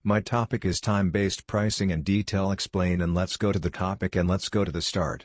My topic is time-based pricing and detail explain, and let's go to the topic and let's go to the start.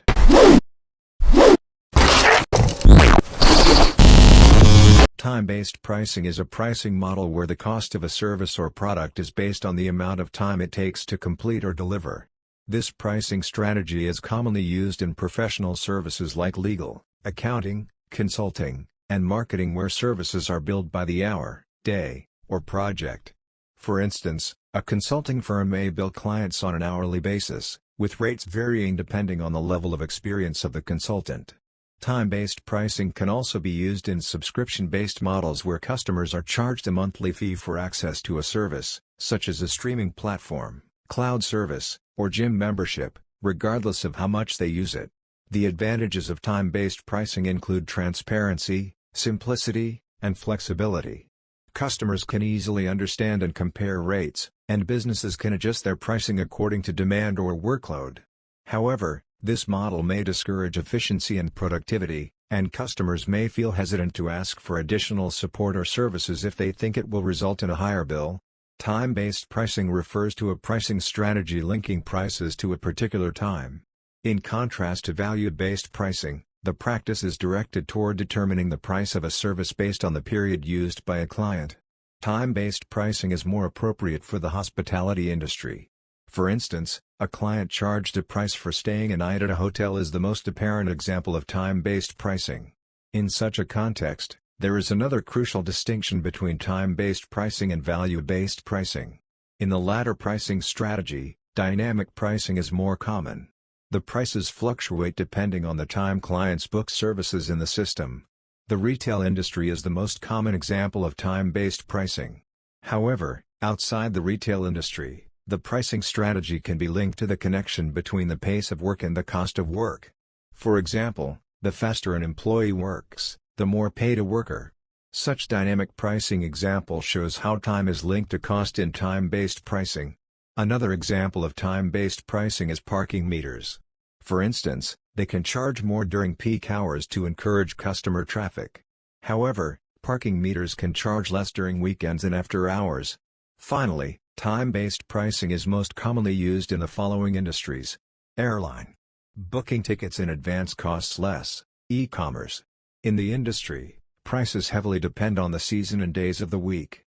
Time-based pricing is a pricing model where the cost of a service or product is based on the amount of time it takes to complete or deliver. This pricing strategy is commonly used in professional services like legal, accounting, consulting, and marketing, where services are billed by the hour, day, or project. For instance, a consulting firm may bill clients on an hourly basis, with rates varying depending on the level of experience of the consultant. Time-based pricing can also be used in subscription-based models where customers are charged a monthly fee for access to a service, such as a streaming platform, cloud service, or gym membership, regardless of how much they use it. The advantages of time-based pricing include transparency, simplicity, and flexibility. Customers can easily understand and compare rates, and businesses can adjust their pricing according to demand or workload. However, this model may discourage efficiency and productivity, and customers may feel hesitant to ask for additional support or services if they think it will result in a higher bill. Time-based pricing refers to a pricing strategy linking prices to a particular time. In contrast to value-based pricing, the practice is directed toward determining the price of a service based on the period used by a client. Time-based pricing is more appropriate for the hospitality industry. For instance, a client charged a price for staying a night at a hotel is the most apparent example of time-based pricing. In such a context, there is another crucial distinction between time-based pricing and value-based pricing. In the latter pricing strategy, dynamic pricing is more common. The prices fluctuate depending on the time clients book services in the system. The retail industry is the most common example of time-based pricing. However, outside the retail industry, the pricing strategy can be linked to the connection between the pace of work and the cost of work. For example, the faster an employee works, the more paid a worker. Such dynamic pricing example shows how time is linked to cost in time-based pricing. Another example of time-based pricing is parking meters. For instance, they can charge more during peak hours to encourage customer traffic. However, parking meters can charge less during weekends and after hours. Finally, time-based pricing is most commonly used in the following industries: airline. Booking tickets in advance costs less. E-commerce. In the industry, prices heavily depend on the season and days of the week.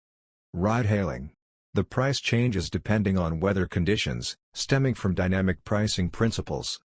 Ride-hailing. The price changes depending on weather conditions, stemming from dynamic pricing principles.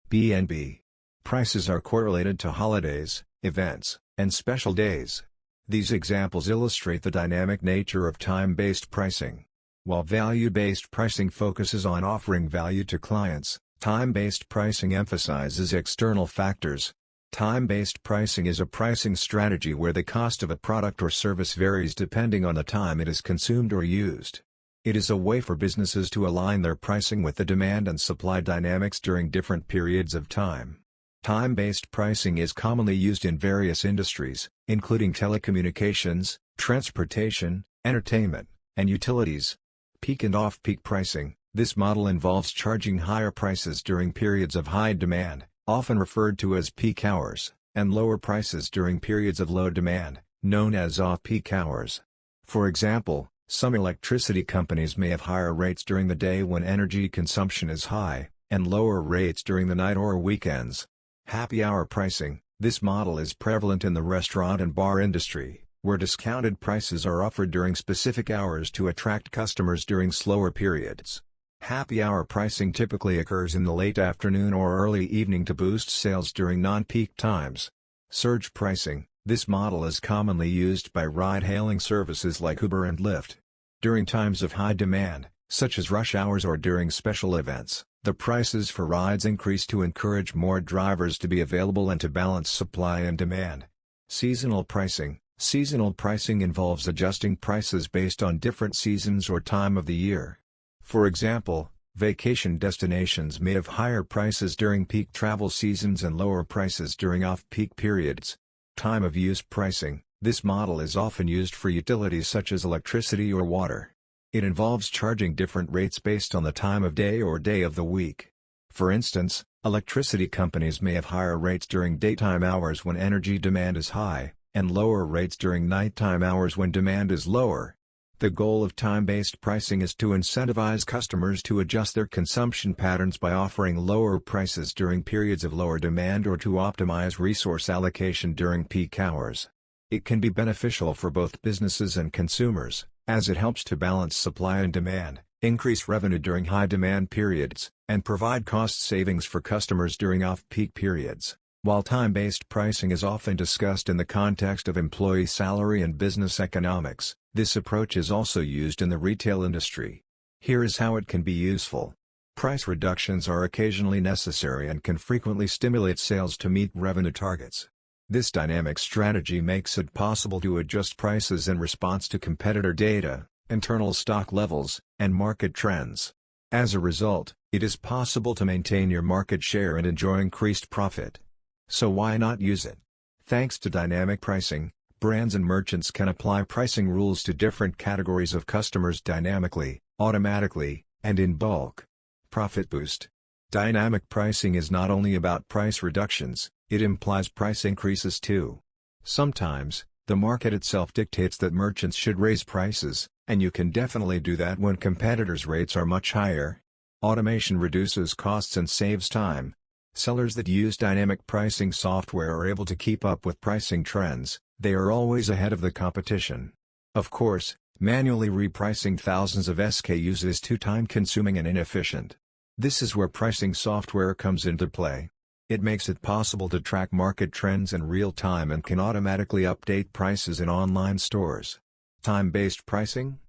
B&B. Prices are correlated to holidays, events, and special days. These examples illustrate the dynamic nature of time-based pricing. While value-based pricing focuses on offering value to clients, time-based pricing emphasizes external factors. Time-based pricing is a pricing strategy where the cost of a product or service varies depending on the time it is consumed or used. It is a way for businesses to align their pricing with the demand and supply dynamics during different periods of time. Time-based pricing is commonly used in various industries, including telecommunications, transportation, entertainment, and utilities. Peak and off-peak pricing. This model involves charging higher prices during periods of high demand, often referred to as peak hours, and lower prices during periods of low demand, known as off-peak hours. For example, some electricity companies may have higher rates during the day when energy consumption is high, and lower rates during the night or weekends. Happy hour pricing. This model is prevalent in the restaurant and bar industry, where discounted prices are offered during specific hours to attract customers during slower periods. Happy hour pricing typically occurs in the late afternoon or early evening to boost sales during non-peak times. Surge pricing. This model is commonly used by ride-hailing services like Uber and Lyft. During times of high demand, such as rush hours or during special events, the prices for rides increase to encourage more drivers to be available and to balance supply and demand. Seasonal pricing. Seasonal pricing involves adjusting prices based on different seasons or time of the year. For example, vacation destinations may have higher prices during peak travel seasons and lower prices during off-peak periods. Time of use pricing. This model is often used for utilities such as electricity or water. It involves charging different rates based on the time of day or day of the week. For instance, electricity companies may have higher rates during daytime hours when energy demand is high, and lower rates during nighttime hours when demand is lower. The goal of time-based pricing is to incentivize customers to adjust their consumption patterns by offering lower prices during periods of lower demand or to optimize resource allocation during peak hours. It can be beneficial for both businesses and consumers, as it helps to balance supply and demand, increase revenue during high-demand periods, and provide cost savings for customers during off-peak periods. While time-based pricing is often discussed in the context of employee salary and business economics, this approach is also used in the retail industry. Here is how it can be useful. Price reductions are occasionally necessary and can frequently stimulate sales to meet revenue targets. This dynamic strategy makes it possible to adjust prices in response to competitor data, internal stock levels, and market trends. As a result, it is possible to maintain your market share and enjoy increased profit. So why not use it? Thanks to dynamic pricing, brands and merchants can apply pricing rules to different categories of customers dynamically, automatically, and in bulk. Profit boost. Dynamic pricing is not only about price reductions, it implies price increases too. Sometimes, the market itself dictates that merchants should raise prices, and you can definitely do that when competitors' rates are much higher. Automation reduces costs and saves time. Sellers that use dynamic pricing software are able to keep up with pricing trends, they are always ahead of the competition. Of course, manually repricing thousands of SKUs is too time-consuming and inefficient. This is where pricing software comes into play. It makes it possible to track market trends in real time and can automatically update prices in online stores. Time-based pricing?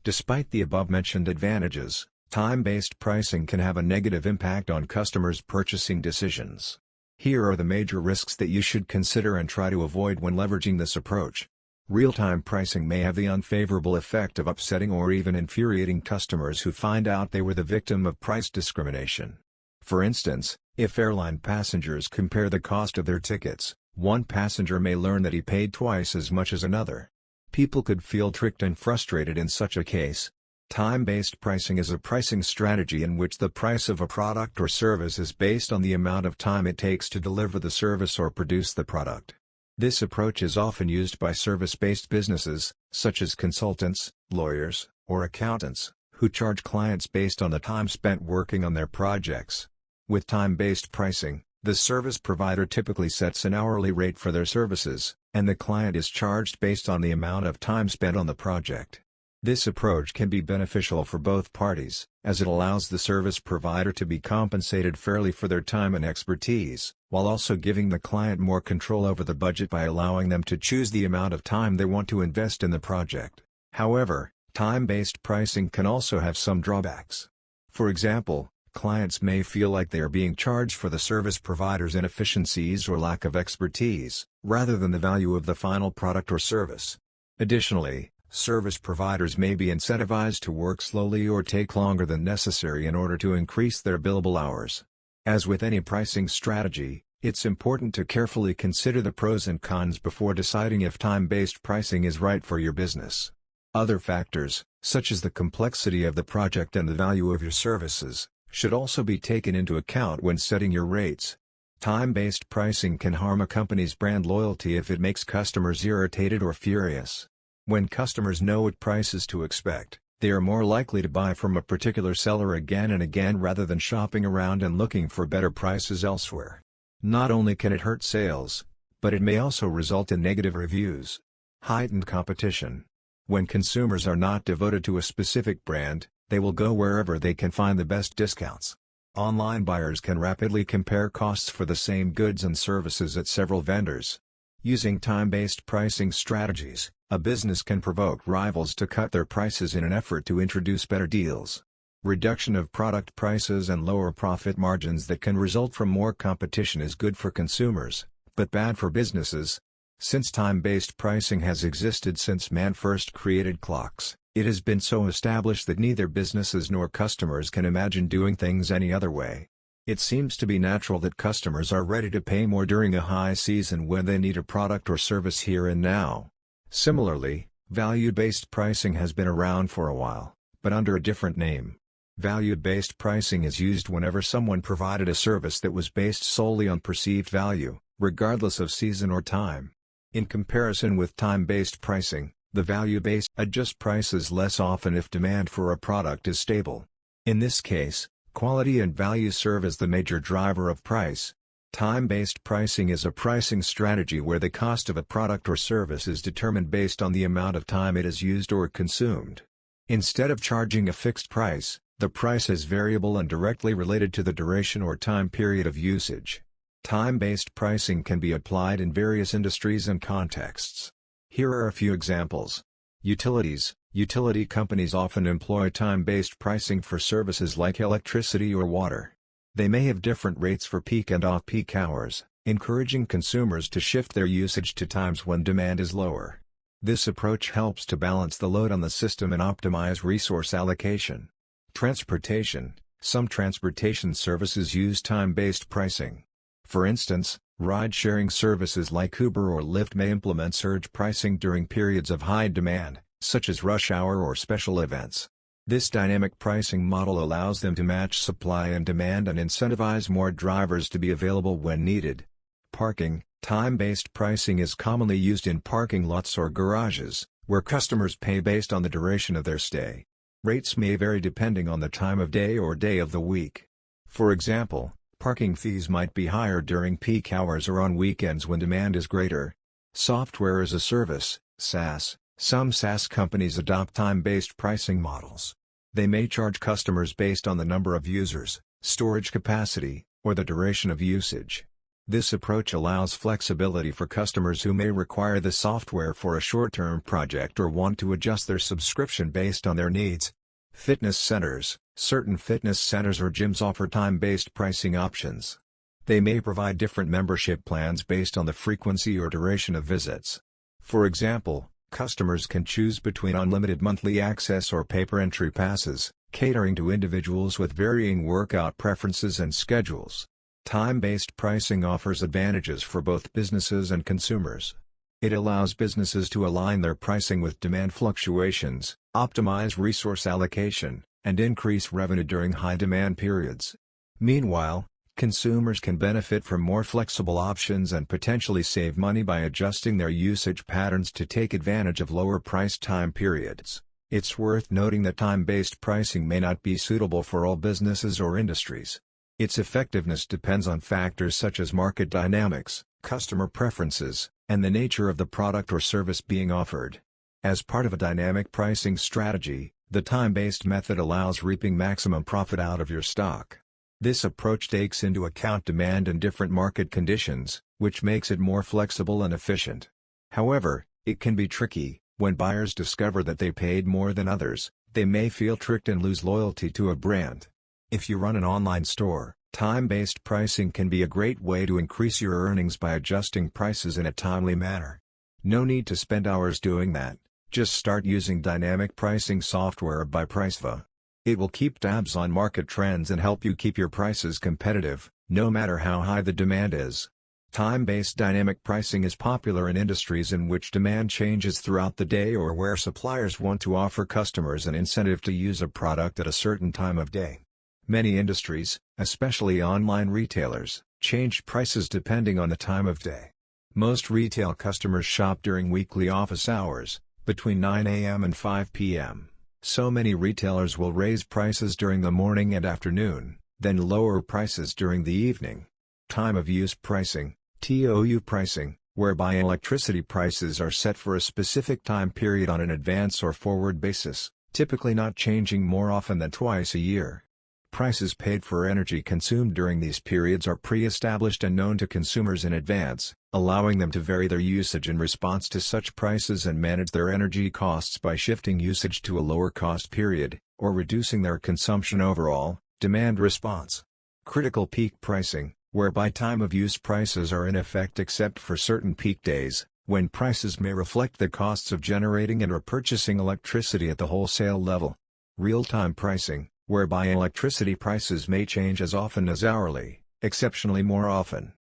Despite the above-mentioned advantages, time-based pricing can have a negative impact on customers' purchasing decisions. Here are the major risks that you should consider and try to avoid when leveraging this approach. Real-time pricing may have the unfavorable effect of upsetting or even infuriating customers who find out they were the victim of price discrimination. For instance, if airline passengers compare the cost of their tickets, one passenger may learn that he paid twice as much as another. People could feel tricked and frustrated in such a case. Time-based pricing is a pricing strategy in which the price of a product or service is based on the amount of time it takes to deliver the service or produce the product. This approach is often used by service-based businesses, such as consultants, lawyers, or accountants, who charge clients based on the time spent working on their projects. With time-based pricing, the service provider typically sets an hourly rate for their services, and the client is charged based on the amount of time spent on the project. This approach can be beneficial for both parties, as it allows the service provider to be compensated fairly for their time and expertise, while also giving the client more control over the budget by allowing them to choose the amount of time they want to invest in the project. However, time-based pricing can also have some drawbacks. For example, clients may feel like they are being charged for the service provider's inefficiencies or lack of expertise, rather than the value of the final product or service. Additionally, service providers may be incentivized to work slowly or take longer than necessary in order to increase their billable hours. As with any pricing strategy, it's important to carefully consider the pros and cons before deciding if time-based pricing is right for your business. Other factors, such as the complexity of the project and the value of your services, should also be taken into account when setting your rates. Time-based pricing can harm a company's brand loyalty if it makes customers irritated or furious. When customers know what prices to expect, they are more likely to buy from a particular seller again and again rather than shopping around and looking for better prices elsewhere. Not only can it hurt sales, but it may also result in negative reviews. Heightened competition. When consumers are not devoted to a specific brand, they will go wherever they can find the best discounts. Online buyers can rapidly compare costs for the same goods and services at several vendors. Using time-based pricing strategies, a business can provoke rivals to cut their prices in an effort to introduce better deals. Reduction of product prices and lower profit margins that can result from more competition is good for consumers, but bad for businesses. Since time-based pricing has existed since man first created clocks, it has been so established that neither businesses nor customers can imagine doing things any other way. It seems to be natural that customers are ready to pay more during a high season when they need a product or service here and now. Similarly, value-based pricing has been around for a while, but under a different name. Value-based pricing is used whenever someone provided a service that was based solely on perceived value, regardless of season or time. In comparison with time-based pricing, The value base adjusts prices less often if demand for a product is stable. In this case, quality and value serve as the major driver of price. Time-based pricing is a pricing strategy where the cost of a product or service is determined based on the amount of time it is used or consumed. Instead of charging a fixed price, the price is variable and directly related to the duration or time period of usage. Time-based pricing can be applied in various industries and contexts. Here are a few examples. Utilities. Utility companies often employ time-based pricing for services like electricity or water. They may have different rates for peak and off-peak hours, encouraging consumers to shift their usage to times when demand is lower. This approach helps to balance the load on the system and optimize resource allocation. Transportation. Some transportation services use time-based pricing. For instance, ride-sharing services like Uber or Lyft may implement surge pricing during periods of high demand, such as rush hour or special events. This dynamic pricing model allows them to match supply and demand and incentivize more drivers to be available when needed. Parking. Time-based pricing is commonly used in parking lots or garages, where customers pay based on the duration of their stay. Rates may vary depending on the time of day or day of the week. For example, parking fees might be higher during peak hours or on weekends when demand is greater. Software as a service, SaaS. Some SaaS companies adopt time-based pricing models. They may charge customers based on the number of users, storage capacity, or the duration of usage. This approach allows flexibility for customers who may require the software for a short-term project or want to adjust their subscription based on their needs. Fitness centers. Certain fitness centers or gyms offer time-based pricing options. They may provide different membership plans based on the frequency or duration of visits. For example, customers can choose between unlimited monthly access or pay-per-entry passes, catering to individuals with varying workout preferences and schedules. Time-based pricing offers advantages for both businesses and consumers. It allows businesses to align their pricing with demand fluctuations, optimize resource allocation, and increase revenue during high-demand periods. Meanwhile, consumers can benefit from more flexible options and potentially save money by adjusting their usage patterns to take advantage of lower-priced time periods. It's worth noting that time-based pricing may not be suitable for all businesses or industries. Its effectiveness depends on factors such as market dynamics, customer preferences, and the nature of the product or service being offered. As part of a dynamic pricing strategy, the time-based method allows reaping maximum profit out of your stock. This approach takes into account demand and different market conditions, which makes it more flexible and efficient. However, it can be tricky. When buyers discover that they paid more than others, they may feel tricked and lose loyalty to a brand. If you run an online store, time-based pricing can be a great way to increase your earnings by adjusting prices in a timely manner. No need to spend hours doing that, just start using dynamic pricing software by Priceva. It will keep tabs on market trends and help you keep your prices competitive, no matter how high the demand is. Time-based dynamic pricing is popular in industries in which demand changes throughout the day or where suppliers want to offer customers an incentive to use a product at a certain time of day. Many industries, especially online retailers, change prices depending on the time of day. Most retail customers shop during weekly office hours, between 9 a.m. and 5 p.m. So many retailers will raise prices during the morning and afternoon, then lower prices during the evening. Time of use pricing, TOU pricing, whereby electricity prices are set for a specific time period on an advance or forward basis, typically not changing more often than twice a year. Prices paid for energy consumed during these periods are pre-established and known to consumers in advance, allowing them to vary their usage in response to such prices and manage their energy costs by shifting usage to a lower cost period, or reducing their consumption overall. Demand response. Critical peak pricing, whereby time of use prices are in effect except for certain peak days, when prices may reflect the costs of generating and repurchasing electricity at the wholesale level. Real-time pricing, whereby electricity prices may change as often as hourly, exceptionally more often.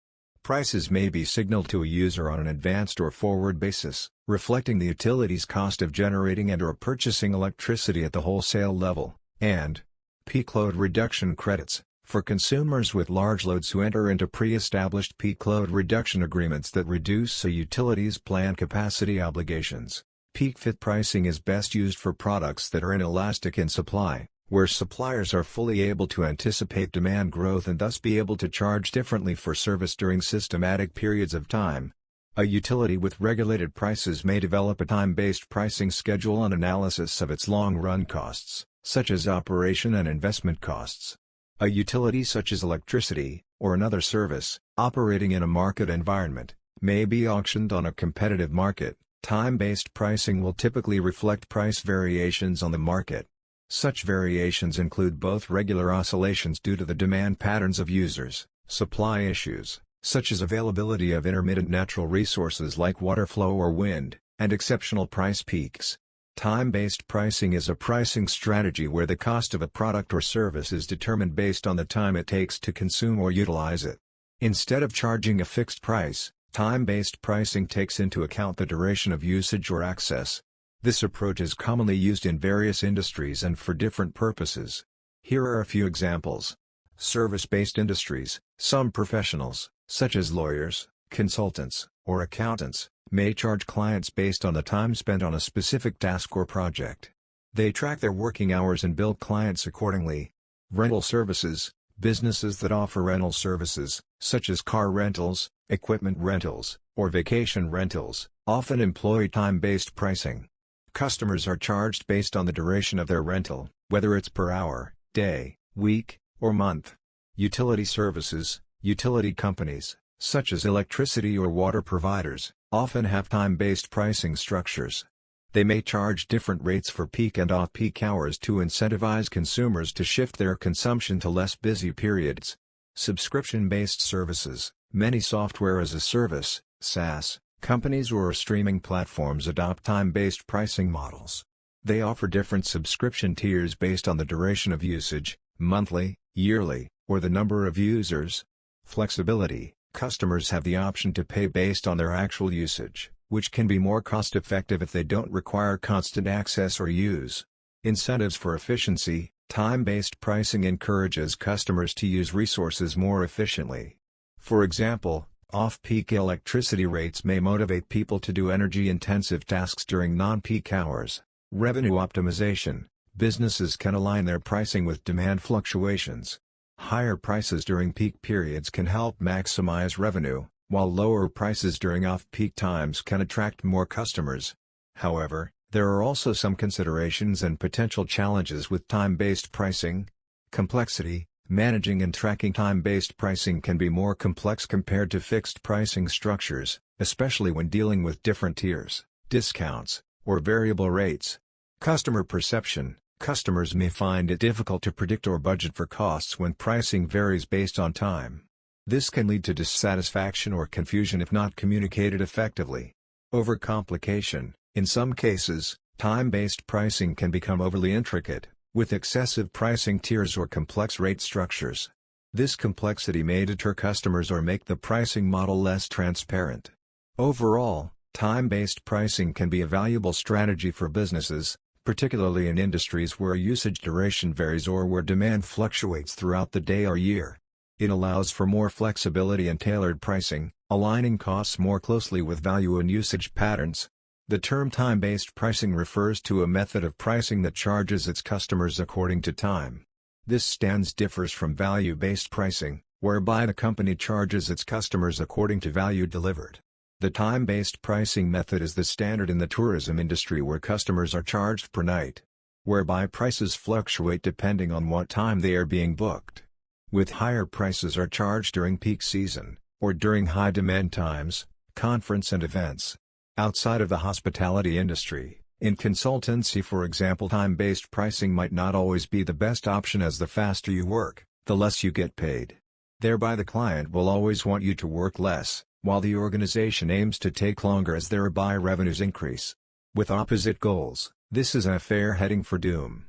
Prices may be signaled to a user on an advanced or forward basis, reflecting the utility's cost of generating and or purchasing electricity at the wholesale level. And peak load reduction credits, for consumers with large loads who enter into pre-established peak load reduction agreements that reduce a utility's planned capacity obligations. Peak fit pricing is best used for products that are inelastic in supply, where suppliers are fully able to anticipate demand growth and thus be able to charge differently for service during systematic periods of time. A utility with regulated prices may develop a time-based pricing schedule on analysis of its long-run costs, such as operation and investment costs. A utility such as electricity, or another service, operating in a market environment, may be auctioned on a competitive market. Time-based pricing will typically reflect price variations on the market. Such variations include both regular oscillations due to the demand patterns of users, supply issues, such as availability of intermittent natural resources like water flow or wind, and exceptional price peaks. Time-based pricing is a pricing strategy where the cost of a product or service is determined based on the time it takes to consume or utilize it. Instead of charging a fixed price, time-based pricing takes into account the duration of usage or access. This approach is commonly used in various industries and for different purposes. Here are a few examples. Service-based industries: some professionals, such as lawyers, consultants, or accountants, may charge clients based on the time spent on a specific task or project. They track their working hours and bill clients accordingly. Rental services: businesses that offer rental services, such as car rentals, equipment rentals, or vacation rentals, often employ time-based pricing. Customers are charged based on the duration of their rental, whether it's per hour, day, week, or month. Utility services: utility companies, such as electricity or water providers, often have time-based pricing structures. They may charge different rates for peak and off-peak hours to incentivize consumers to shift their consumption to less busy periods. Subscription-based services: many software-as-a-service (SaaS) companies or streaming platforms adopt time-based pricing models. They offer different subscription tiers based on the duration of usage, monthly, yearly, or the number of users. Flexibility: customers have the option to pay based on their actual usage, which can be more cost-effective if they don't require constant access or use. Incentives for efficiency: time-based pricing encourages customers to use resources more efficiently. For example, off-peak electricity rates may motivate people to do energy-intensive tasks during non-peak hours. Revenue optimization: businesses can align their pricing with demand fluctuations. Higher prices during peak periods can help maximize revenue, while lower prices during off-peak times can attract more customers. However, there are also some considerations and potential challenges with time-based pricing. Complexity: managing and tracking time-based pricing can be more complex compared to fixed pricing structures, especially when dealing with different tiers, discounts, or variable rates. Customer perception: customers may find it difficult to predict or budget for costs when pricing varies based on time. This can lead to dissatisfaction or confusion if not communicated effectively. Overcomplication: in some cases, time-based pricing can become overly intricate, with excessive pricing tiers or complex rate structures. This complexity may deter customers or make the pricing model less transparent. Overall, time-based pricing can be a valuable strategy for businesses, particularly in industries where usage duration varies or where demand fluctuates throughout the day or year. It allows for more flexibility and tailored pricing, aligning costs more closely with value and usage patterns. The term time-based pricing refers to a method of pricing that charges its customers according to time. This stance differs from value-based pricing, whereby the company charges its customers according to value delivered. The time-based pricing method is the standard in the tourism industry, where customers are charged per night, whereby prices fluctuate depending on what time they are being booked. With higher prices are charged during peak season, or during high demand times, conference and events. Outside of the hospitality industry, in consultancy for example, time-based pricing might not always be the best option, as the faster you work, the less you get paid. Thereby the client will always want you to work less, while the organization aims to take longer as thereby revenues increase. With opposite goals, this is a fair heading for doom.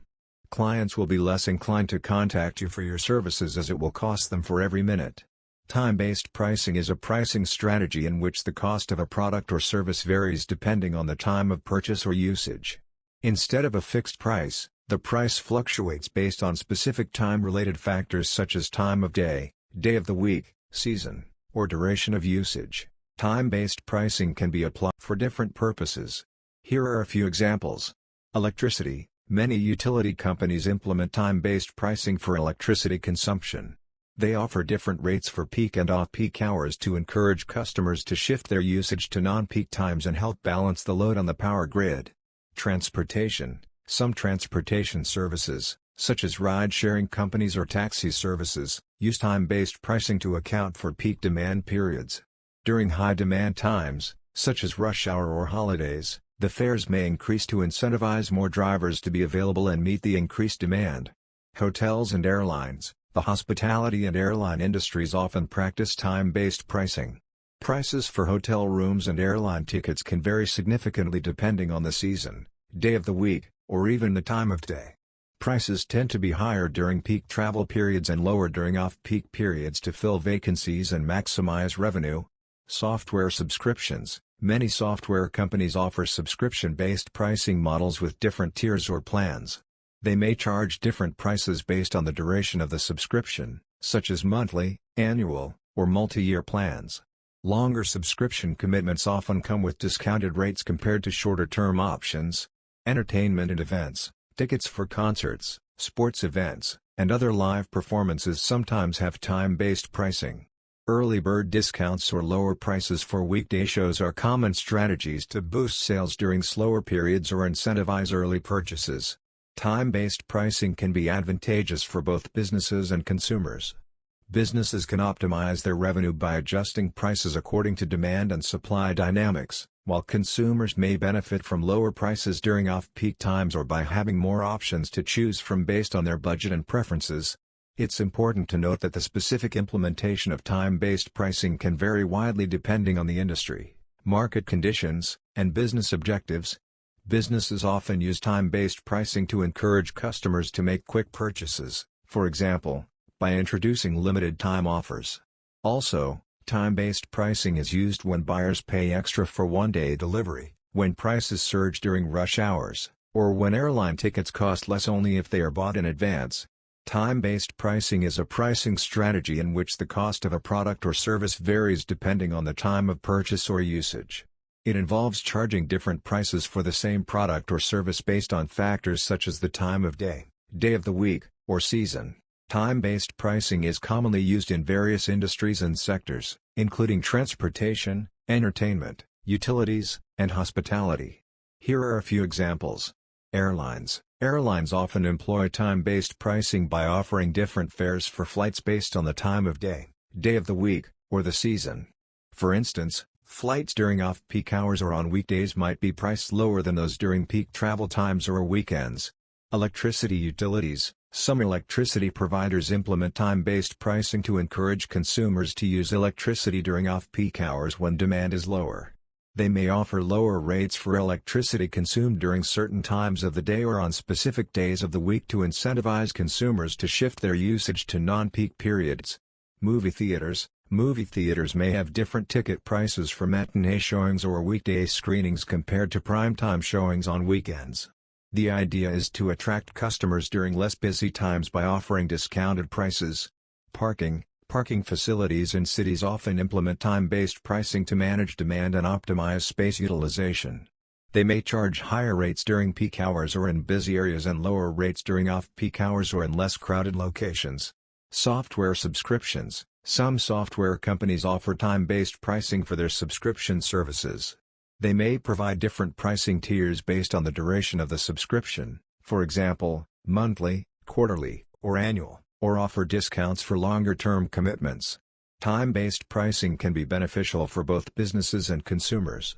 Clients will be less inclined to contact you for your services as it will cost them for every minute. Time-based pricing is a pricing strategy in which the cost of a product or service varies depending on the time of purchase or usage. Instead of a fixed price, the price fluctuates based on specific time-related factors such as time of day, day of the week, season, or duration of usage. Time-based pricing can be applied for different purposes. Here are a few examples. Electricity. Many utility companies implement time-based pricing for electricity consumption. They offer different rates for peak and off-peak hours to encourage customers to shift their usage to non-peak times and help balance the load on the power grid. Transportation. Some transportation services, such as ride-sharing companies or taxi services, use time-based pricing to account for peak demand periods. During high-demand times, such as rush hour or holidays, the fares may increase to incentivize more drivers to be available and meet the increased demand. Hotels and airlines. The hospitality and airline industries often practice time-based pricing. Prices for hotel rooms and airline tickets can vary significantly depending on the season, day of the week, or even the time of day. Prices tend to be higher during peak travel periods and lower during off-peak periods to fill vacancies and maximize revenue. Software subscriptions. Many software companies offer subscription-based pricing models with different tiers or plans. They may charge different prices based on the duration of the subscription, such as monthly, annual, or multi-year plans. Longer subscription commitments often come with discounted rates compared to shorter-term options. Entertainment and events. Tickets for concerts, sports events, and other live performances sometimes have time-based pricing. Early bird discounts or lower prices for weekday shows are common strategies to boost sales during slower periods or incentivize early purchases. Time-based pricing can be advantageous for both businesses and consumers. Businesses can optimize their revenue by adjusting prices according to demand and supply dynamics, while consumers may benefit from lower prices during off-peak times or by having more options to choose from based on their budget and preferences. It's important to note that the specific implementation of time-based pricing can vary widely depending on the industry, market conditions, and business objectives. Businesses often use time-based pricing to encourage customers to make quick purchases, for example, by introducing limited-time offers. Also, time-based pricing is used when buyers pay extra for one-day delivery, when prices surge during rush hours, or when airline tickets cost less only if they are bought in advance. Time-based pricing is a pricing strategy in which the cost of a product or service varies depending on the time of purchase or usage. It involves charging different prices for the same product or service based on factors such as the time of day, day of the week, or season. Time-based pricing is commonly used in various industries and sectors, including transportation, entertainment, utilities, and hospitality. Here are a few examples. Airlines. Airlines often employ time-based pricing by offering different fares for flights based on the time of day, day of the week, or the season. For instance, flights during off-peak hours or on weekdays might be priced lower than those during peak travel times or weekends. Electricity utilities. Some electricity providers implement time-based pricing to encourage consumers to use electricity during off-peak hours when demand is lower. They may offer lower rates for electricity consumed during certain times of the day or on specific days of the week to incentivize consumers to shift their usage to non-peak periods. Movie theaters. Movie theaters may have different ticket prices for matinee showings or weekday screenings compared to primetime showings on weekends. The idea is to attract customers during less busy times by offering discounted prices. Parking facilities in cities often implement time-based pricing to manage demand and optimize space utilization. They may charge higher rates during peak hours or in busy areas and lower rates during off-peak hours or in less crowded locations. Software subscriptions. Some software companies offer time-based pricing for their subscription services. They may provide different pricing tiers based on the duration of the subscription, for example, monthly, quarterly, or annual, or offer discounts for longer-term commitments. Time-based pricing can be beneficial for both businesses and consumers.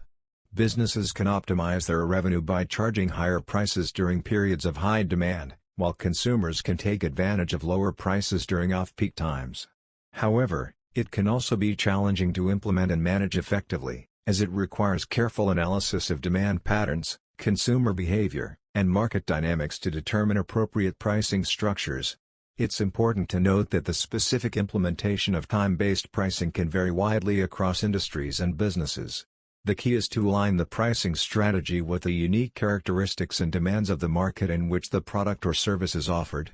Businesses can optimize their revenue by charging higher prices during periods of high demand, while consumers can take advantage of lower prices during off-peak times. However, it can also be challenging to implement and manage effectively, as it requires careful analysis of demand patterns, consumer behavior, and market dynamics to determine appropriate pricing structures. It's important to note that the specific implementation of time-based pricing can vary widely across industries and businesses. The key is to align the pricing strategy with the unique characteristics and demands of the market in which the product or service is offered.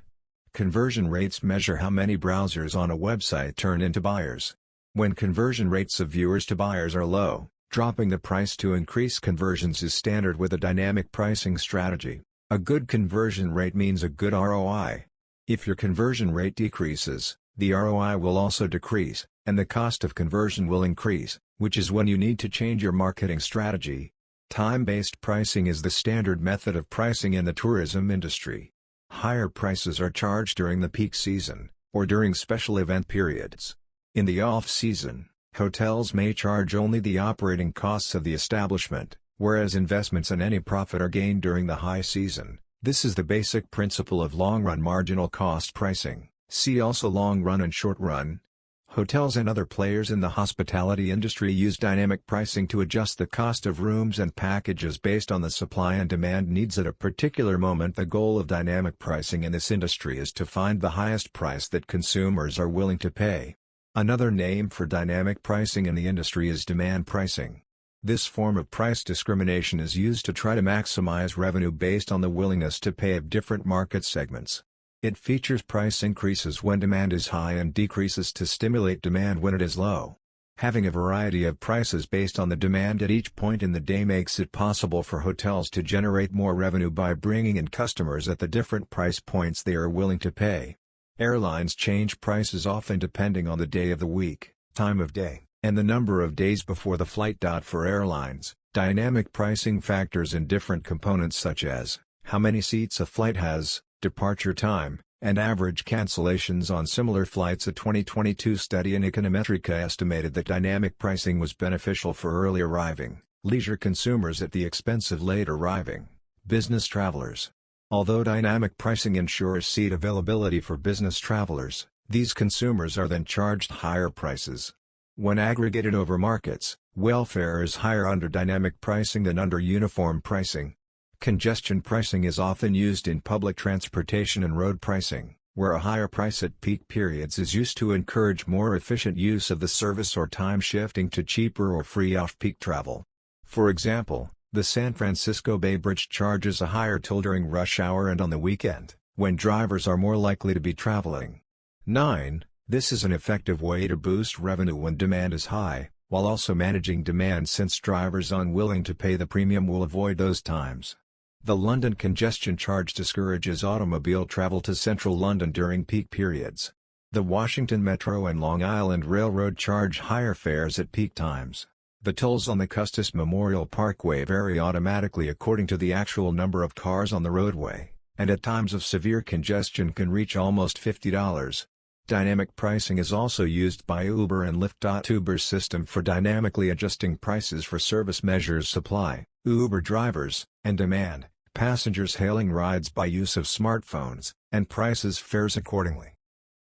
Conversion rates measure how many browsers on a website turn into buyers. When conversion rates of viewers to buyers are low, Dropping the price to increase conversions is standard with a dynamic pricing strategy. A good conversion rate means a good ROI. If your conversion rate decreases, the ROI will also decrease, and the cost of conversion will increase, which is when you need to change your marketing strategy. Time-based pricing is the standard method of pricing in the tourism industry. Higher prices are charged during the peak season, or during special event periods. In the off-season, hotels may charge only the operating costs of the establishment, whereas investments and any profit are gained during the high season. This is the basic principle of long-run marginal cost pricing. See also long-run and short-run. Hotels and other players in the hospitality industry use dynamic pricing to adjust the cost of rooms and packages based on the supply and demand needs at a particular moment. The goal of dynamic pricing in this industry is to find the highest price that consumers are willing to pay. Another name for dynamic pricing in the industry is demand pricing. This form of price discrimination is used to try to maximize revenue based on the willingness to pay of different market segments. It features price increases when demand is high and decreases to stimulate demand when it is low. Having a variety of prices based on the demand at each point in the day makes it possible for hotels to generate more revenue by bringing in customers at the different price points they are willing to pay. Airlines change prices often depending on the day of the week, time of day, and the number of days before the flight. For airlines, dynamic pricing factors in different components such as how many seats a flight has, departure time, and average cancellations on similar flights. A 2022 study in Econometrica estimated that dynamic pricing was beneficial for early arriving, leisure consumers at the expense of late arriving, business travelers. Although dynamic pricing ensures seat availability for business travelers, these consumers are then charged higher prices. When aggregated over markets, welfare is higher under dynamic pricing than under uniform pricing. Congestion pricing is often used in public transportation and road pricing, where a higher price at peak periods is used to encourage more efficient use of the service or time shifting to cheaper or free off-peak travel. For example, the San Francisco Bay Bridge charges a higher toll during rush hour and on the weekend, when drivers are more likely to be traveling. 9. This is an effective way to boost revenue when demand is high, while also managing demand since drivers unwilling to pay the premium will avoid those times. The London congestion charge discourages automobile travel to central London during peak periods. The Washington Metro and Long Island Railroad charge higher fares at peak times. The tolls on the Custis Memorial Parkway vary automatically according to the actual number of cars on the roadway, and at times of severe congestion can reach almost $50. Dynamic pricing is also used by Uber and Lyft. Uber's system for dynamically adjusting prices for service measures supply, Uber drivers, and demand. Passengers hailing rides by use of smartphones, and prices fares accordingly.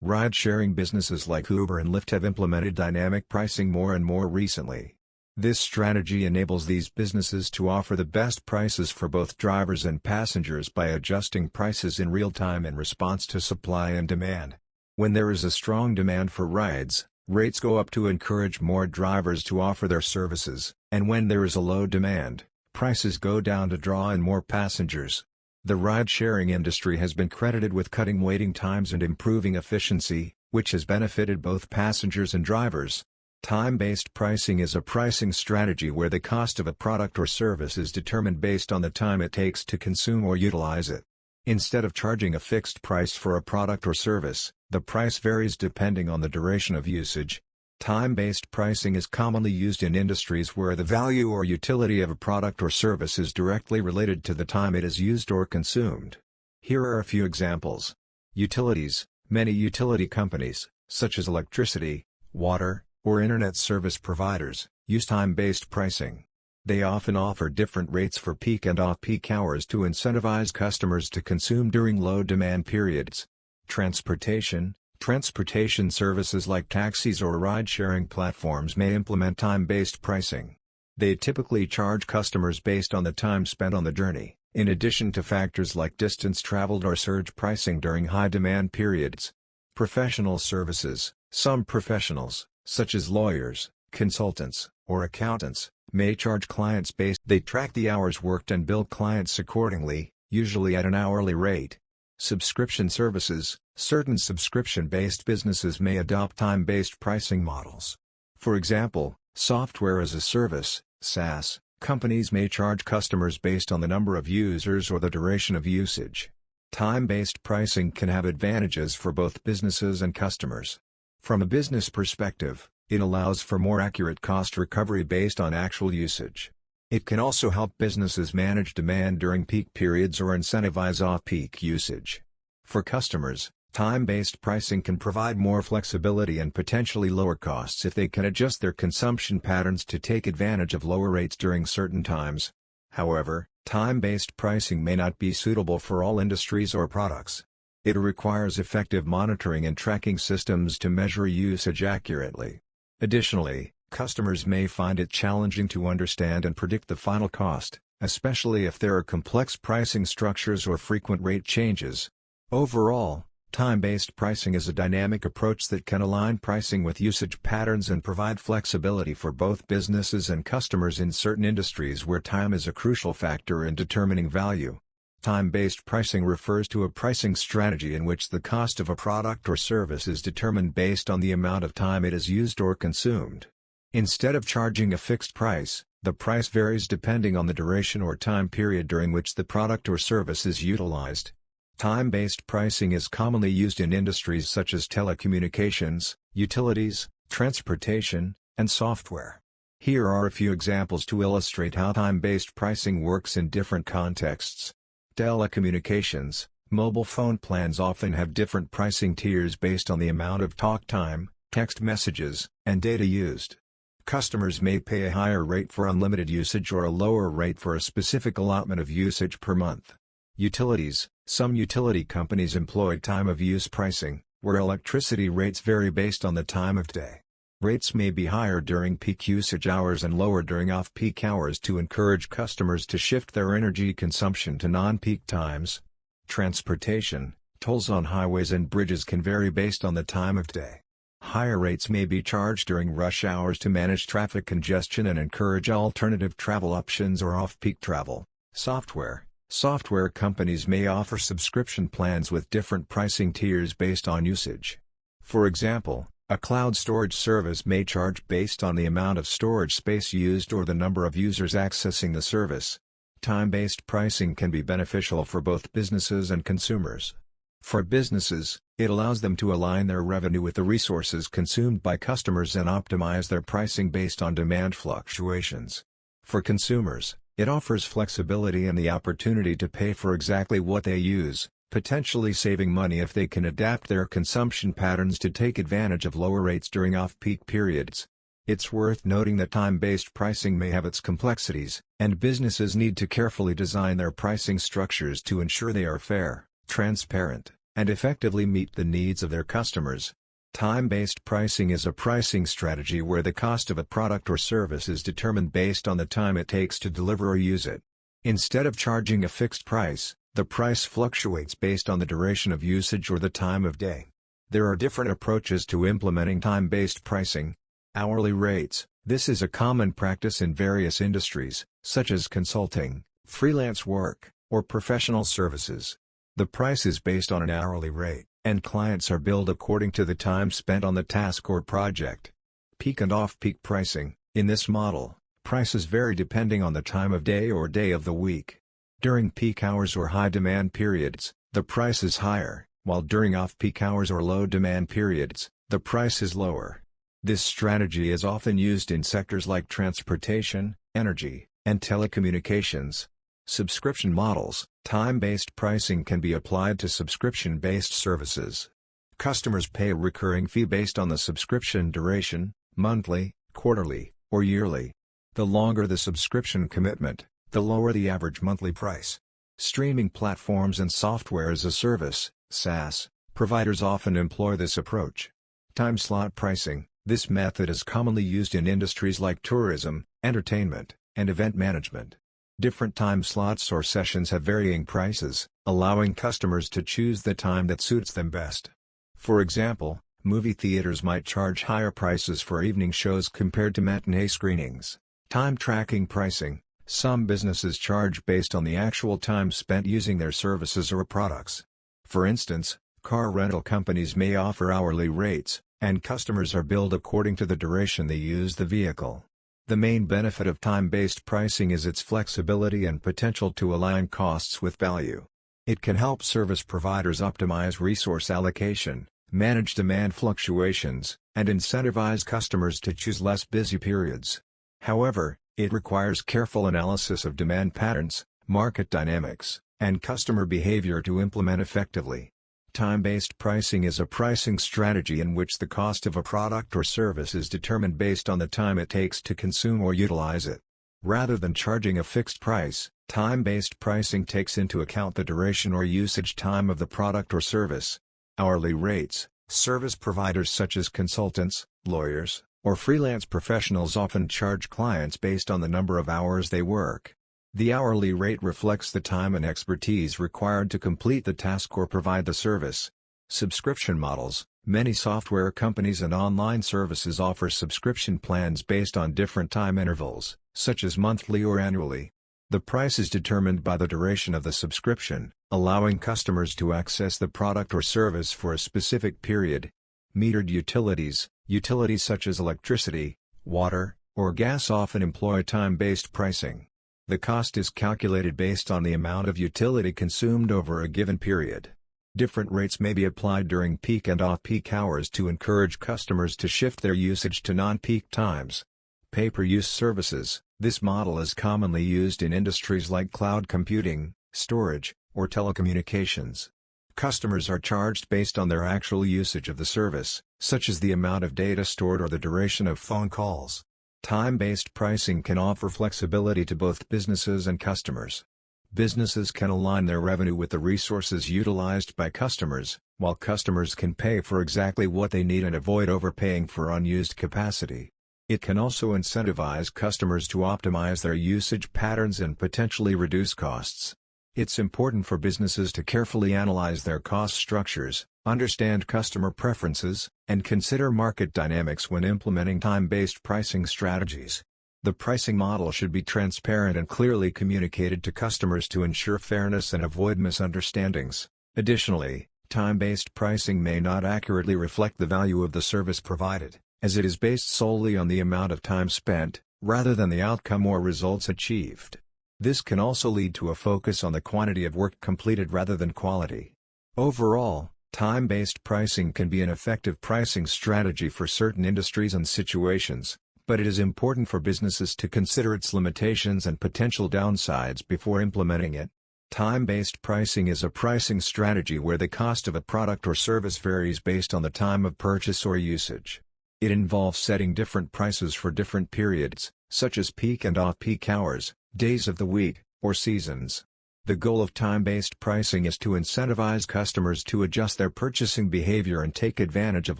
Ride-sharing businesses like Uber and Lyft have implemented dynamic pricing more and more recently. This strategy enables these businesses to offer the best prices for both drivers and passengers by adjusting prices in real time in response to supply and demand. When there is a strong demand for rides, rates go up to encourage more drivers to offer their services, and when there is a low demand, prices go down to draw in more passengers. The ride-sharing industry has been credited with cutting waiting times and improving efficiency, which has benefited both passengers and drivers. Time-based pricing is a pricing strategy where the cost of a product or service is determined based on the time it takes to consume or utilize it. Instead of charging a fixed price for a product or service, the price varies depending on the duration of usage. Time-based pricing is commonly used in industries where the value or utility of a product or service is directly related to the time it is used or consumed. Here are a few examples. Utilities. Many utility companies, such as electricity, water, or internet service providers, use time-based pricing. They often offer different rates for peak and off-peak hours to incentivize customers to consume during low-demand periods. Transportation. Transportation services like taxis or ride-sharing platforms may implement time-based pricing. They typically charge customers based on the time spent on the journey, in addition to factors like distance traveled or surge pricing during high-demand periods. Professional services. Some professionals, such as lawyers, consultants, or accountants, may charge clients based. They track the hours worked and bill clients accordingly, usually at an hourly rate. Subscription services. Certain subscription-based businesses may adopt time-based pricing models. For example, Software as a service, SaaS, companies may charge customers based on the number of users or the duration of usage. Time-based pricing can have advantages for both businesses and customers. From a business perspective, it allows for more accurate cost recovery based on actual usage. It can also help businesses manage demand during peak periods or incentivize off-peak usage. For customers, time-based pricing can provide more flexibility and potentially lower costs if they can adjust their consumption patterns to take advantage of lower rates during certain times. However, time-based pricing may not be suitable for all industries or products. It requires effective monitoring and tracking systems to measure usage accurately. Additionally, customers may find it challenging to understand and predict the final cost, especially if there are complex pricing structures or frequent rate changes. Overall, time-based pricing is a dynamic approach that can align pricing with usage patterns and provide flexibility for both businesses and customers in certain industries where time is a crucial factor in determining value. Time-based pricing refers to a pricing strategy in which the cost of a product or service is determined based on the amount of time it is used or consumed. Instead of charging a fixed price, the price varies depending on the duration or time period during which the product or service is utilized. Time-based pricing is commonly used in industries such as telecommunications, utilities, transportation, and software. Here are a few examples to illustrate how time-based pricing works in different contexts. Telecommunications: mobile phone plans often have different pricing tiers based on the amount of talk time, text messages, and data used. Customers may pay a higher rate for unlimited usage or a lower rate for a specific allotment of usage per month. Utilities: some utility companies employ time-of-use pricing, where electricity rates vary based on the time of day. Rates may be higher during peak usage hours and lower during off-peak hours to encourage customers to shift their energy consumption to non-peak times. Transportation: tolls on highways and bridges can vary based on the time of day. Higher rates may be charged during rush hours to manage traffic congestion and encourage alternative travel options or off-peak travel. Software companies may offer subscription plans with different pricing tiers based on usage. For example, a cloud storage service may charge based on the amount of storage space used or the number of users accessing the service. Time-based pricing can be beneficial for both businesses and consumers. For businesses, it allows them to align their revenue with the resources consumed by customers and optimize their pricing based on demand fluctuations. For consumers, it offers flexibility and the opportunity to pay for exactly what they use, potentially saving money if they can adapt their consumption patterns to take advantage of lower rates during off-peak periods. It's worth noting that time-based pricing may have its complexities, and businesses need to carefully design their pricing structures to ensure they are fair, transparent, and effectively meet the needs of their customers. Time-based pricing is a pricing strategy where the cost of a product or service is determined based on the time it takes to deliver or use it. Instead of charging a fixed price, the price fluctuates based on the duration of usage or the time of day. There are different approaches to implementing time-based pricing. Hourly rates: this is a common practice in various industries, such as consulting, freelance work, or professional services. The price is based on an hourly rate, and clients are billed according to the time spent on the task or project. Peak and off-peak pricing: in this model, prices vary depending on the time of day or day of the week. During peak hours or high-demand periods, the price is higher, while during off-peak hours or low-demand periods, the price is lower. This strategy is often used in sectors like transportation, energy, and telecommunications. Subscription models: time-based pricing can be applied to subscription-based services. Customers pay a recurring fee based on the subscription duration, monthly, quarterly, or yearly. The longer the subscription commitment, the lower the average monthly price. Streaming platforms and software as a service, SaaS, providers often employ this approach. Time slot pricing: this method is commonly used in industries like tourism, entertainment, and event management. Different time slots or sessions have varying prices, allowing customers to choose the time that suits them best. For example, movie theaters might charge higher prices for evening shows compared to matinee screenings. Time tracking pricing: some businesses charge based on the actual time spent using their services or products. For instance, car rental companies may offer hourly rates, and customers are billed according to the duration they use the vehicle. The main benefit of time-based pricing is its flexibility and potential to align costs with value. It can help service providers optimize resource allocation, manage demand fluctuations, and incentivize customers to choose less busy periods. However, it requires careful analysis of demand patterns, market dynamics, and customer behavior to implement effectively. Time-based pricing is a pricing strategy in which the cost of a product or service is determined based on the time it takes to consume or utilize it. Rather than charging a fixed price, time-based pricing takes into account the duration or usage time of the product or service. Hourly rates, service providers such as consultants, lawyers, or freelance professionals often charge clients based on the number of hours they work. The hourly rate reflects the time and expertise required to complete the task or provide the service. Subscription models: many software companies and online services offer subscription plans based on different time intervals, such as monthly or annually. The price is determined by the duration of the subscription, allowing customers to access the product or service for a specific period. Metered utilities: utilities such as electricity, water, or gas often employ time-based pricing. The cost is calculated based on the amount of utility consumed over a given period. Different rates may be applied during peak and off-peak hours to encourage customers to shift their usage to non-peak times. Pay-per-use services: this model is commonly used in industries like cloud computing, storage, or telecommunications. Customers are charged based on their actual usage of the service, such as the amount of data stored or the duration of phone calls. Time-based pricing can offer flexibility to both businesses and customers. Businesses can align their revenue with the resources utilized by customers, while customers can pay for exactly what they need and avoid overpaying for unused capacity. It can also incentivize customers to optimize their usage patterns and potentially reduce costs. It's important for businesses to carefully analyze their cost structures, understand customer preferences, and consider market dynamics when implementing time-based pricing strategies. The pricing model should be transparent and clearly communicated to customers to ensure fairness and avoid misunderstandings. Additionally, time-based pricing may not accurately reflect the value of the service provided, as it is based solely on the amount of time spent, rather than the outcome or results achieved. This can also lead to a focus on the quantity of work completed rather than quality. Overall, time-based pricing can be an effective pricing strategy for certain industries and situations, but it is important for businesses to consider its limitations and potential downsides before implementing it. Time-based pricing is a pricing strategy where the cost of a product or service varies based on the time of purchase or usage. It involves setting different prices for different periods, such as peak and off-peak hours, days of the week, or seasons. The goal of time-based pricing is to incentivize customers to adjust their purchasing behavior and take advantage of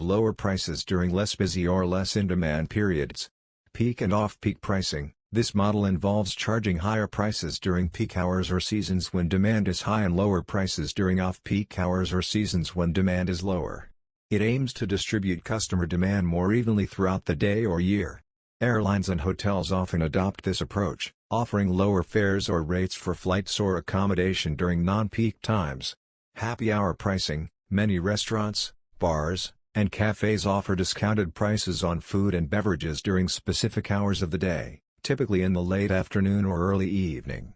lower prices during less busy or less in-demand periods. Peak and off-peak pricing: this model involves charging higher prices during peak hours or seasons when demand is high and lower prices during off-peak hours or seasons when demand is lower. It aims to distribute customer demand more evenly throughout the day or year. Airlines and hotels often adopt this approach, offering lower fares or rates for flights or accommodation during non-peak times. Happy hour pricing: many restaurants, bars, and cafes offer discounted prices on food and beverages during specific hours of the day, typically in the late afternoon or early evening.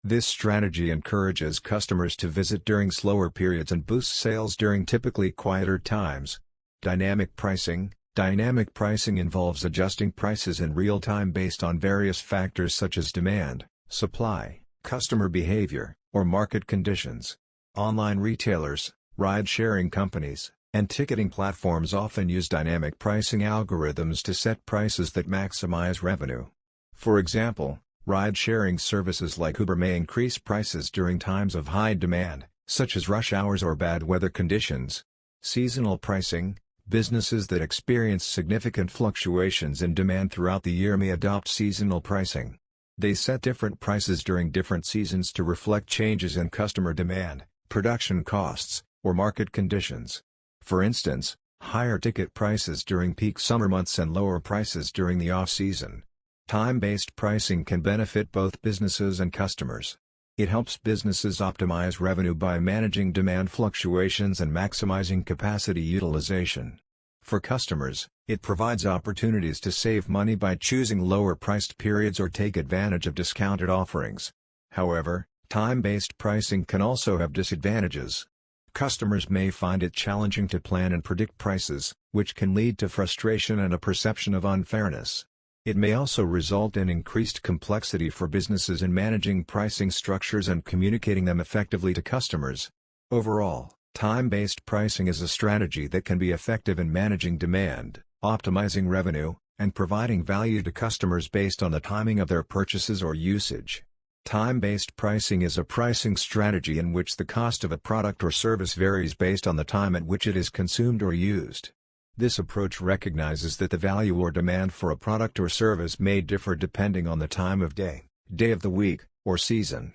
This strategy encourages customers to visit during slower periods and boosts sales during typically quieter times. Dynamic pricing: dynamic pricing involves adjusting prices in real time based on various factors such as demand, supply, customer behavior, or market conditions. Online retailers, ride-sharing companies, and ticketing platforms often use dynamic pricing algorithms to set prices that maximize revenue. For example, ride-sharing services like Uber may increase prices during times of high demand, such as rush hours or bad weather conditions. Seasonal pricing: businesses that experience significant fluctuations in demand throughout the year may adopt seasonal pricing. They set different prices during different seasons to reflect changes in customer demand, production costs, or market conditions. For instance, higher ticket prices during peak summer months and lower prices during the off-season. Time-based pricing can benefit both businesses and customers. It helps businesses optimize revenue by managing demand fluctuations and maximizing capacity utilization. For customers, it provides opportunities to save money by choosing lower-priced periods or take advantage of discounted offerings. However, time-based pricing can also have disadvantages. Customers may find it challenging to plan and predict prices, which can lead to frustration and a perception of unfairness. It may also result in increased complexity for businesses in managing pricing structures and communicating them effectively to customers. Overall, time-based pricing is a strategy that can be effective in managing demand, optimizing revenue, and providing value to customers based on the timing of their purchases or usage. Time-based pricing is a pricing strategy in which the cost of a product or service varies based on the time at which it is consumed or used. This approach recognizes that the value or demand for a product or service may differ depending on the time of day, day of the week, or season.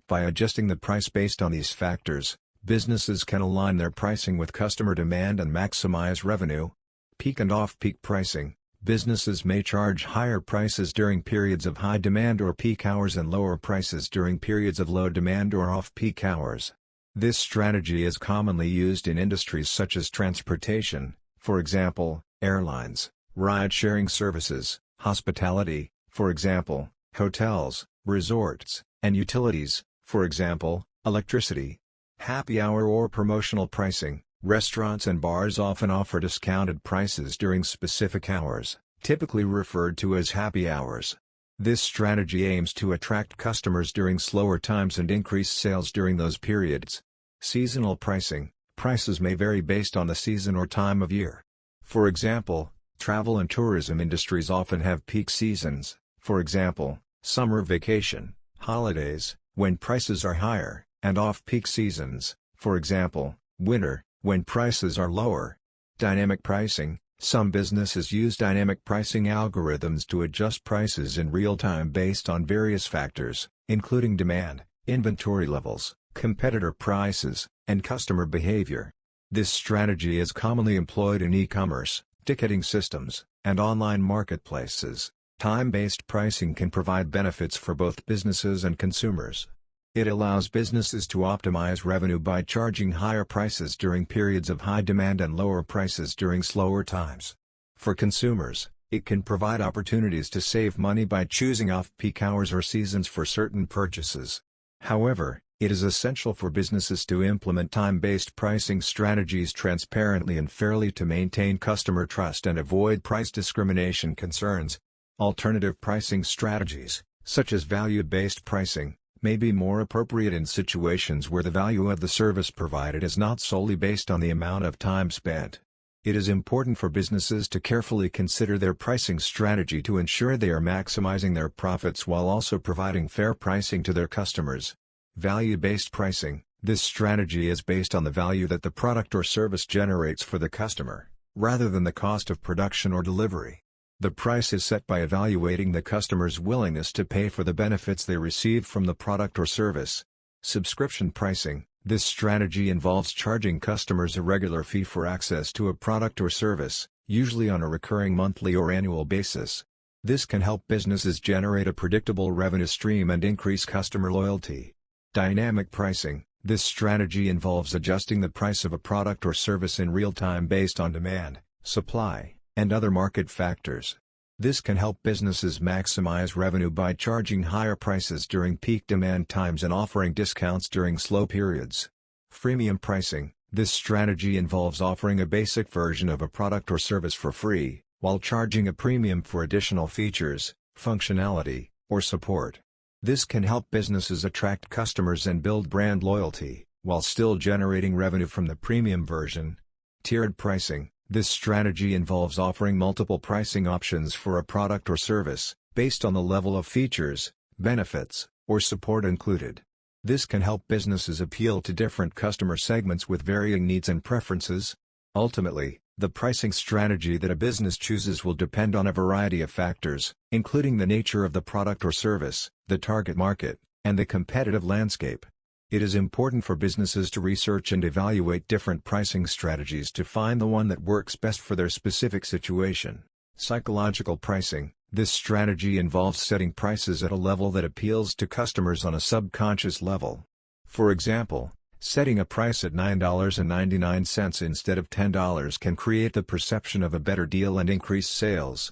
By adjusting the price based on these factors, businesses can align their pricing with customer demand and maximize revenue. Peak and off-peak pricing. Businesses may charge higher prices during periods of high demand or peak hours and lower prices during periods of low demand or off-peak hours. This strategy is commonly used in industries such as transportation, for example, airlines, ride-sharing services, hospitality, for example, hotels, resorts, and utilities, for example, electricity. Happy hour or promotional pricing. Restaurants and bars often offer discounted prices during specific hours, typically referred to as happy hours. This strategy aims to attract customers during slower times and increase sales during those periods. Seasonal pricing. Prices may vary based on the season or time of year. For example, travel and tourism industries often have peak seasons, for example, summer vacation, holidays, when prices are higher, and off-peak seasons, for example, winter, when prices are lower. Dynamic pricing. Some businesses use dynamic pricing algorithms to adjust prices in real time based on various factors, including demand, inventory levels, competitor prices, and customer behavior. This strategy is commonly employed in e-commerce, ticketing systems, and online marketplaces. Time-based pricing can provide benefits for both businesses and consumers. It allows businesses to optimize revenue by charging higher prices during periods of high demand and lower prices during slower times. For consumers, it can provide opportunities to save money by choosing off-peak hours or seasons for certain purchases. However, it is essential for businesses to implement time-based pricing strategies transparently and fairly to maintain customer trust and avoid price discrimination concerns. Alternative pricing strategies, such as value-based pricing, may be more appropriate in situations where the value of the service provided is not solely based on the amount of time spent. It is important for businesses to carefully consider their pricing strategy to ensure they are maximizing their profits while also providing fair pricing to their customers. Value-based pricing. This strategy is based on the value that the product or service generates for the customer, rather than the cost of production or delivery. The price is set by evaluating the customer's willingness to pay for the benefits they receive from the product or service. Subscription pricing. This strategy involves charging customers a regular fee for access to a product or service, usually on a recurring monthly or annual basis. This can help businesses generate a predictable revenue stream and increase customer loyalty. Dynamic pricing. This strategy involves adjusting the price of a product or service in real time based on demand, supply, and other market factors. This can help businesses maximize revenue by charging higher prices during peak demand times and offering discounts during slow periods. Freemium pricing. This strategy involves offering a basic version of a product or service for free, while charging a premium for additional features, functionality, or support. This can help businesses attract customers and build brand loyalty, while still generating revenue from the premium version. Tiered pricing. This strategy involves offering multiple pricing options for a product or service, based on the level of features, benefits, or support included. This can help businesses appeal to different customer segments with varying needs and preferences. Ultimately, the pricing strategy that a business chooses will depend on a variety of factors, including the nature of the product or service, the target market, and the competitive landscape. It is important for businesses to research and evaluate different pricing strategies to find the one that works best for their specific situation. Psychological pricing. This strategy involves setting prices at a level that appeals to customers on a subconscious level. For example, Setting a price at $9.99 instead of $10 can create the perception of a better deal and increase sales.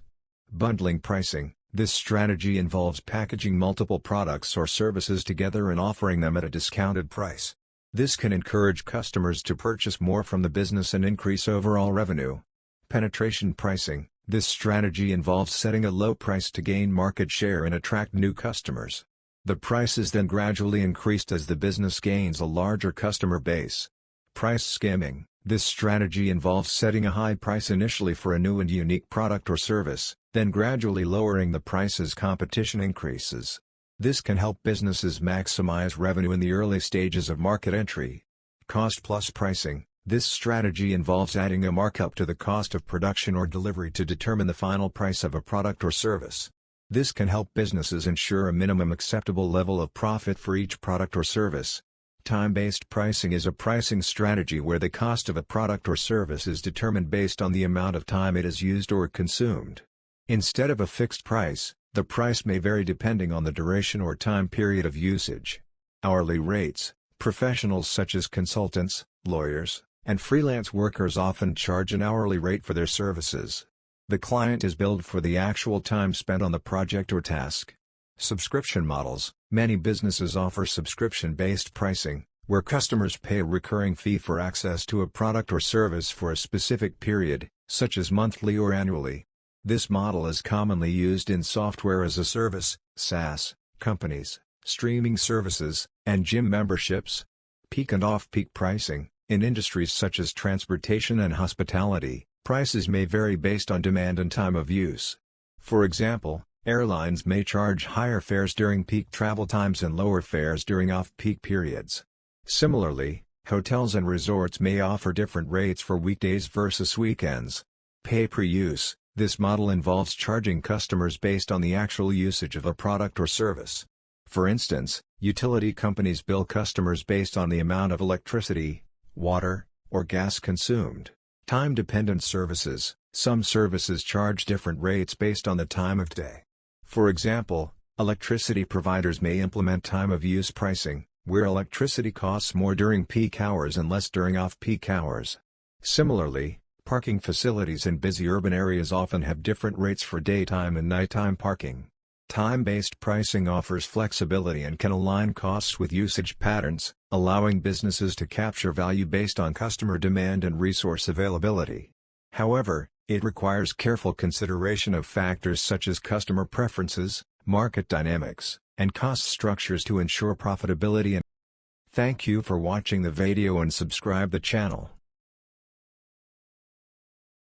Bundling pricing. This strategy involves packaging multiple products or services together and offering them at a discounted price. This can encourage customers to purchase more from the business and increase overall revenue. Penetration pricing. This strategy involves setting a low price to gain market share and attract new customers. The price is then gradually increased as the business gains a larger customer base. Price skimming. This strategy involves setting a high price initially for a new and unique product or service, then gradually lowering the price as competition increases. This can help businesses maximize revenue in the early stages of market entry. Cost plus pricing. This strategy involves adding a markup to the cost of production or delivery to determine the final price of a product or service. This can help businesses ensure a minimum acceptable level of profit for each product or service. Time-based pricing is a pricing strategy where the cost of a product or service is determined based on the amount of time it is used or consumed. Instead of a fixed price, the price may vary depending on the duration or time period of usage. Hourly rates. Professionals such as consultants, lawyers, and freelance workers often charge an hourly rate for their services. The client is billed for the actual time spent on the project or task. Subscription models. Many businesses offer subscription-based pricing, where customers pay a recurring fee for access to a product or service for a specific period, such as monthly or annually. This model is commonly used in software as a service, SaaS, companies, streaming services, and gym memberships. Peak and off-peak pricing. In industries such as transportation and hospitality, prices may vary based on demand and time of use. For example, airlines may charge higher fares during peak travel times and lower fares during off-peak periods. Similarly, hotels and resorts may offer different rates for weekdays versus weekends. Pay-per-use. This model involves charging customers based on the actual usage of a product or service. For instance, utility companies bill customers based on the amount of electricity, water, or gas consumed. Time-dependent services. Some services charge different rates based on the time of day. For example, electricity providers may implement time-of-use pricing, where electricity costs more during peak hours and less during off-peak hours. Similarly, parking facilities in busy urban areas often have different rates for daytime and nighttime parking. Time-based pricing offers flexibility and can align costs with usage patterns, allowing businesses to capture value based on customer demand and resource availability. However, it requires careful consideration of factors such as customer preferences, market dynamics, and cost structures to ensure profitability. Thank you for watching the video and subscribe the channel.